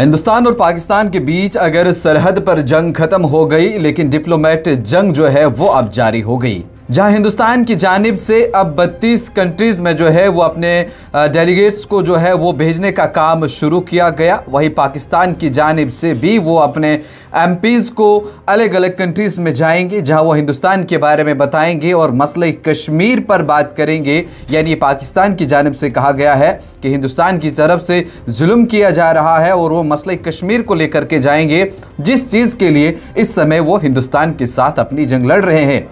हिंदुस्तान और पाकिस्तान के बीच अगर सरहद पर जंग खत्म हो गई, लेकिन डिप्लोमेट जंग जो है वो अब जारी हो गई। जहां हिंदुस्तान की जानिब से अब 32 कंट्रीज में जो है वो अपने डेलीगेट्स को जो है वो भेजने का काम शुरू किया गया, वहीं पाकिस्तान की जानिब से भी वो अपने एमपीज़ को अलग अलग कंट्रीज़ में जाएंगे, जहां वो हिंदुस्तान के बारे में बताएंगे और मसले कश्मीर पर बात करेंगे। यानी पाकिस्तान की जानिब से कहा गया है कि हिंदुस्तान की तरफ से जुल्म किया जा रहा है और वो मसले कश्मीर को लेकर के जाएंगे, जिस चीज़ के लिए इस समय वो हिंदुस्तान के साथ अपनी जंग लड़ रहे हैं।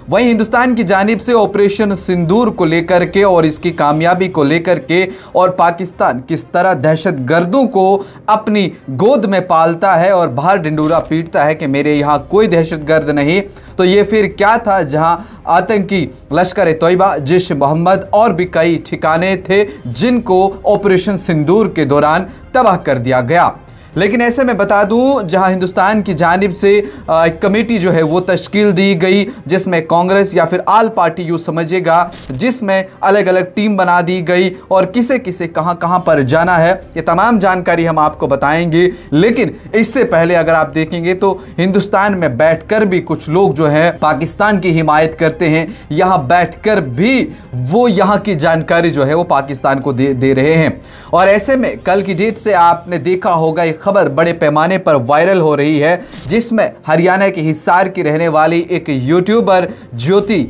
वहीं हिंदुस्तान की जानिब से ऑपरेशन सिंदूर को लेकर के और इसकी कामयाबी को लेकर के और पाकिस्तान किस तरह दहशतगर्दों को अपनी गोद में पालता है और बाहर ढिंडोरा पीटता है कि मेरे यहाँ कोई दहशतगर्द नहीं, तो ये फिर क्या था जहां आतंकी लश्कर तोयबा, जैश मोहम्मद और भी कई ठिकाने थे जिनको ऑपरेशन सिंदूर के दौरान तबाह कर दिया गया। लेकिन ऐसे में बता दूं, जहां हिंदुस्तान की जानिब से एक कमेटी जो है वो तश्कील दी गई, जिसमें कांग्रेस या फिर आल पार्टी यूँ समझिएगा, जिसमें अलग अलग टीम बना दी गई और किसे किसे कहां कहां पर जाना है, ये तमाम जानकारी हम आपको बताएंगे। लेकिन इससे पहले अगर आप देखेंगे तो हिंदुस्तान में बैठकर भी कुछ लोग जो है पाकिस्तान की हिमायत करते हैं, यहाँ बैठकर भी वो यहाँ की जानकारी जो है वो पाकिस्तान को दे रहे हैं। और ऐसे में कल की डेट से आपने देखा होगा एक खबर बड़े पैमाने पर वायरल हो रही है, जिसमें हरियाणा के हिसार की रहने वाली एक यूट्यूबर ज्योति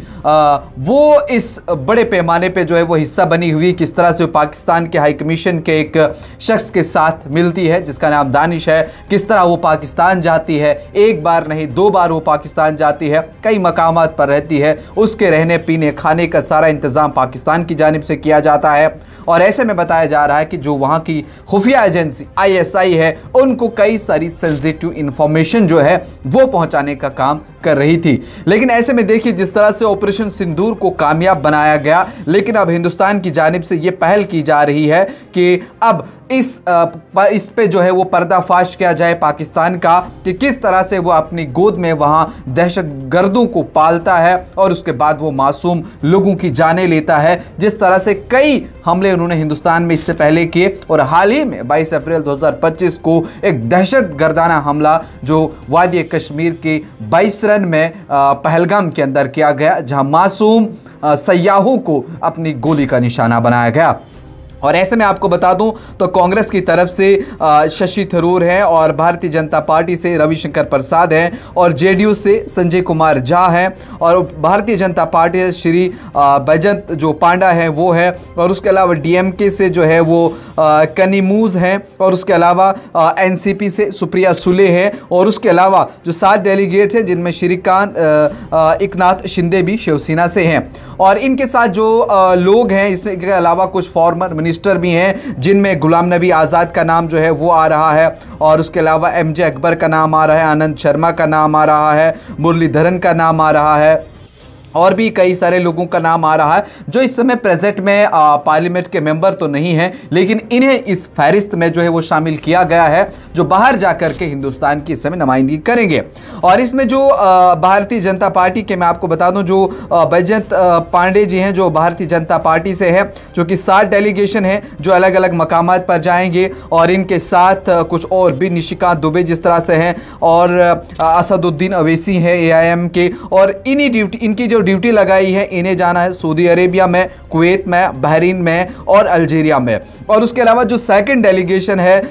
वो इस बड़े पैमाने पे जो है वो हिस्सा बनी हुई, किस तरह से पाकिस्तान के हाई कमीशन के एक शख्स के साथ मिलती है जिसका नाम दानिश है, किस तरह वो पाकिस्तान जाती है, एक बार नहीं 2 बार वो पाकिस्तान जाती है, कई मकामात पर रहती है, उसके रहने पीने खाने का सारा इंतज़ाम पाकिस्तान की जानिब से किया जाता है। और ऐसे में बताया जा रहा है कि जो वहाँ की खुफिया एजेंसी ISI है, उनको कई सारी सेंसिटिव इंफॉर्मेशन जो है वो पहुंचाने का काम कर रही थी। लेकिन ऐसे में देखिए जिस तरह से ऑपरेशन सिंदूर को कामयाब बनाया गया, लेकिन अब हिंदुस्तान की जानिब से ये पहल की जा रही है कि अब इस पे जो है वो पर्दाफाश किया जाए पाकिस्तान का, कि किस तरह से वो अपनी गोद में वहाँ दहशतगर्दों को पालता है और उसके बाद वो मासूम लोगों की जानें लेता है। जिस तरह से कई हमले उन्होंने हिंदुस्तान में इससे पहले किए और हाल ही में 22 अप्रैल 2025 को एक दहशतगर्दाना हमला जो वादी कश्मीर के 22 रन में पहलगाम के अंदर किया गया, जहां मासूम सयाहों को अपनी गोली का निशाना बनाया गया। और ऐसे में आपको बता दूं तो कांग्रेस की तरफ से शशि थरूर है और भारतीय जनता पार्टी से रविशंकर प्रसाद हैं और JDU से संजय कुमार झा हैं और भारतीय जनता पार्टी से श्री बैजंत जो पांडा है वो है, और उसके अलावा DMK से जो है वो कनीमूज हैं, और उसके अलावा NCP से सुप्रिया सुले हैं, और उसके अलावा जो 7 डेलीगेट्स हैं जिनमें श्रीकांत एकनाथ शिंदे भी शिवसेना से हैं। और इनके साथ जो लोग हैं, इसके अलावा कुछ फॉर्मर मिनिस्टर भी हैं जिनमें गुलाम नबी आज़ाद का नाम जो है वो आ रहा है, और उसके अलावा MJ अकबर का नाम आ रहा है, आनंद शर्मा का नाम आ रहा है, मुरलीधरन का नाम आ रहा है, और भी कई सारे लोगों का नाम आ रहा है जो इस समय प्रेजेंट में पार्लियामेंट के मेंबर तो नहीं हैं, लेकिन इन्हें इस फहरिस्त में जो है वो शामिल किया गया है, जो बाहर जाकर के हिंदुस्तान की इस समय नुमाइंदगी करेंगे। और इसमें जो भारतीय जनता पार्टी के, मैं आपको बता दूं, जो बैजंत पांडे जी हैं जो भारतीय जनता पार्टी से है, जो कि 7 डेलीगेशन है जो अलग अलग मकामात पर जाएंगे, और इनके साथ कुछ और भी निशिकांत दुबे जिस तरह से हैं, और असदुद्दीन अवैसी हैं AIM के, और इनकी जो ड्यूटी लगाई है, इन्हें जाना है सऊदी अरेबिया में, कुवैत में, बहरीन में और अल्जीरिया में। और उसके अलावा जो सेकंड डेलीगेशन है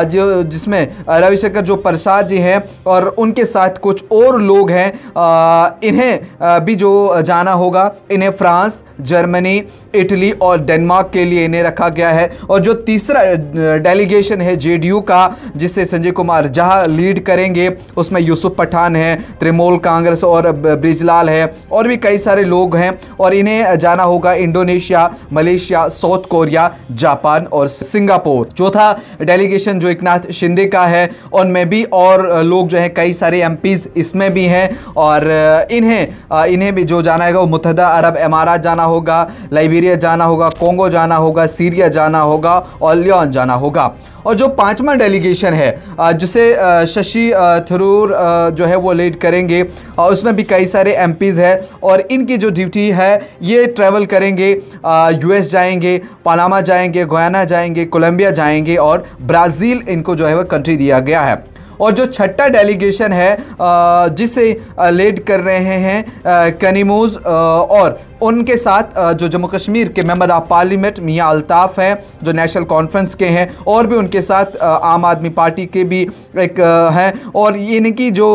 जो जिसमें रविशंकर जो प्रसाद जी हैं और उनके साथ कुछ और लोग हैं, इन्हें भी जो जाना होगा, इन्हें फ्रांस, जर्मनी, इटली और डेनमार्क के लिए इन्हें रखा गया है। और जो तीसरा डेलीगेशन है JDU का, जिसे संजय कुमार झा लीड करेंगे, उसमें यूसुफ पठान है, तृणमूल कांग्रेस और ब्रिजलाल है, और भी कई सारे लोग हैं, और इन्हें जाना होगा Indonesia, Malaysia, south Korea, Japan और सिंगापुर। चौथा डेलीगेशन जो एकनाथ शिंदे का है, उनमें भी और लोग जो हैं, कई सारे MPs इसमें भी हैं, और इन्हें भी जो जाना है वो मुत्तहिदा अरब अमारात जाना होगा, लाइबेरिया जाना होगा, कोंगो जाना होगा, सीरिया जाना होगा और लियोन जाना होगा। और जो 5वां डेलीगेशन है जिसे शशि थरूर जो है वो लीड करेंगे, और उसमें भी कई सारे MPs हैं, और इनकी जो ड्यूटी है ये ट्रैवल करेंगे, यूएस जाएंगे, पनामा जाएंगे, गुयाना जाएंगे, कोलंबिया जाएंगे और ब्राज़ील इनको जो है वह कंट्री दिया गया है। और जो छठा डेलीगेशन है जिसे लीड कर रहे हैं कनीमूज और उनके साथ जो जम्मू कश्मीर के मेंबर ऑफ पार्लियामेंट मियां अल्ताफ़ हैं जो नेशनल कॉन्फ्रेंस के हैं, और भी उनके साथ आम आदमी पार्टी के भी एक हैं। और इनकी जो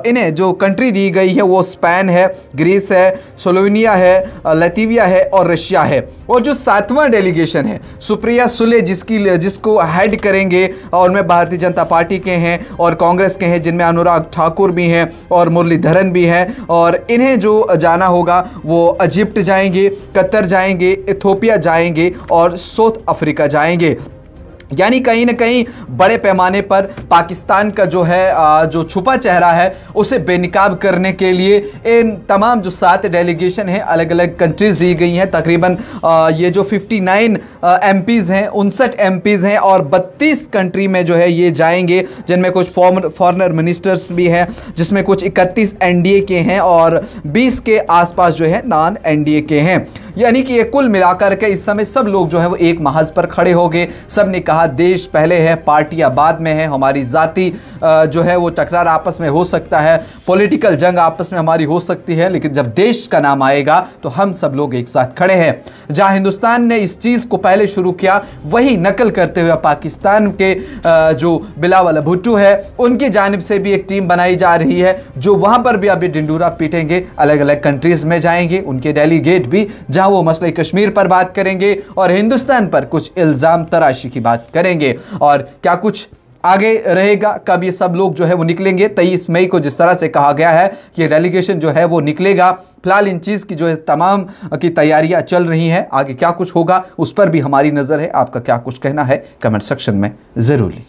इन्हें जो कंट्री दी गई है वो स्पेन है, ग्रीस है, स्लोवेनिया है, लतीविया है और रशिया है। और जो सातवां डेलीगेशन है सुप्रिया सुले जिसको हेड करेंगे, और उनमें भारतीय जनता पार्टी के हैं और कांग्रेस के हैं जिनमें अनुराग ठाकुर भी हैं और मुरलीधरन भी हैं। और इन्हें जो जाना होगा वो इजिप्ट जाएंगे, कतर जाएंगे, इथोपिया जाएंगे और साउथ अफ्रीका जाएंगे। यानी कहीं ना कहीं बड़े पैमाने पर पाकिस्तान का जो है जो छुपा चेहरा है उसे बेनकाब करने के लिए इन तमाम जो 7 डेलीगेशन हैं अलग अलग कंट्रीज़ दी गई हैं। तकरीबन ये जो 59 एमपीज़ हैं, 59 एमपीज़ हैं और 32 कंट्री में जो है ये जाएंगे, जिनमें कुछ फॉरेनर मिनिस्टर्स भी हैं, जिसमें कुछ 31 एनडीए के हैं और 20 के आसपास जो है नॉन एनडीए के हैं। यानी कि ये कुल मिलाकर के इस समय सब लोग जो है वो एक महाज पर खड़े हो गए। सब ने कहा देश पहले है, पार्टियां बाद में है, हमारी जाति जो है वो टकरार आपस में हो सकता है, पॉलिटिकल जंग आपस में हमारी हो सकती है, लेकिन जब देश का नाम आएगा तो हम सब लोग एक साथ खड़े हैं। जहां हिंदुस्तान ने इस चीज़ को पहले शुरू किया वही नकल करते हुए पाकिस्तान के जो बिलावल भुट्टो है उनकी जानिब से भी एक टीम बनाई जा रही है जो वहां पर भी अभी डिंडूरा पीटेंगे, अलग अलग कंट्रीज में जाएंगे, उनके डेलीगेट भी, जहां वो मसले कश्मीर पर बात करेंगे और हिंदुस्तान पर कुछ इल्ज़ाम तराशी की बात करेंगे। और क्या कुछ आगे रहेगा, कब ये सब लोग जो है वो निकलेंगे, 23 मई को जिस तरह से कहा गया है कि डेलीगेशन जो है वो निकलेगा। फिलहाल इन चीज़ की जो है तमाम की तैयारियां चल रही हैं, आगे क्या कुछ होगा उस पर भी हमारी नज़र है। आपका क्या कुछ कहना है कमेंट सेक्शन में ज़रूर लिखिए।